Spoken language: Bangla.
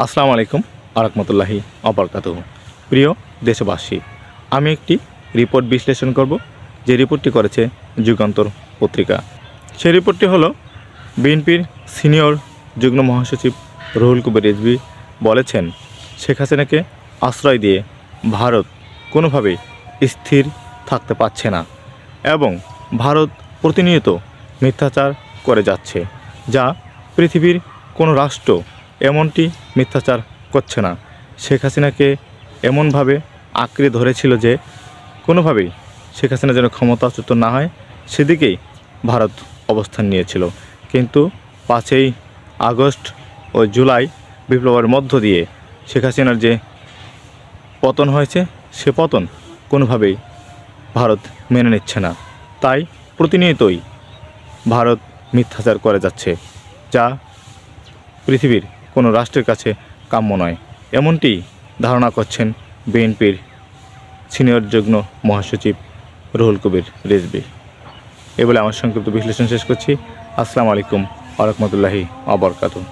আসসালামু আলাইকুম আরহামতুল্লাহি অবরকাতুহু। প্রিয় দেশবাসী, আমি একটি রিপোর্ট বিশ্লেষণ করব, যে রিপোর্টটি করেছে যুগান্তর পত্রিকা। সেই রিপোর্টটি হলো, বিএনপির সিনিয়র যুগ্ম মহাসচিব রুহুল কবির রিজভী বলেছেন, শেখ হাসিনাকে আশ্রয় দিয়ে ভারত কোনোভাবেই স্থির থাকতে পারছে না এবং ভারত প্রতিনিয়ত মিথ্যাচার করে যাচ্ছে, যা পৃথিবীর কোনো রাষ্ট্র এমনটি মিথ্যাচার করছে না। শেখ হাসিনাকে এমনভাবে আঁকড়ে ধরেছিল যে কোনোভাবেই শেখ হাসিনা যেন ক্ষমতাচ্যুত না হয় সেদিকেই ভারত অবস্থান নিয়েছিল। কিন্তু 5ই আগস্ট ও জুলাই বিপ্লবের মধ্য দিয়ে শেখ হাসিনার যে পতন হয়েছে, সে পতন কোনোভাবেই ভারত মেনে নিচ্ছে না। তাই প্রতিনিয়তই ভারত মিথ্যাচার করে যাচ্ছে, যা পৃথিবীর কোনো রাষ্ট্রের কাছে কাম্য নয়, এমনটি ধারণা করছেন বিএনপির সিনিয়র যুগ্ম মহাসচিব রুহুল কবির রিজভী। এ বলে আমার সংক্ষিপ্ত বিশ্লেষণ শেষ করছি। আসসালামু আলাইকুম ওয়া রাহমাতুল্লাহি ওয়া বারাকাতুহু।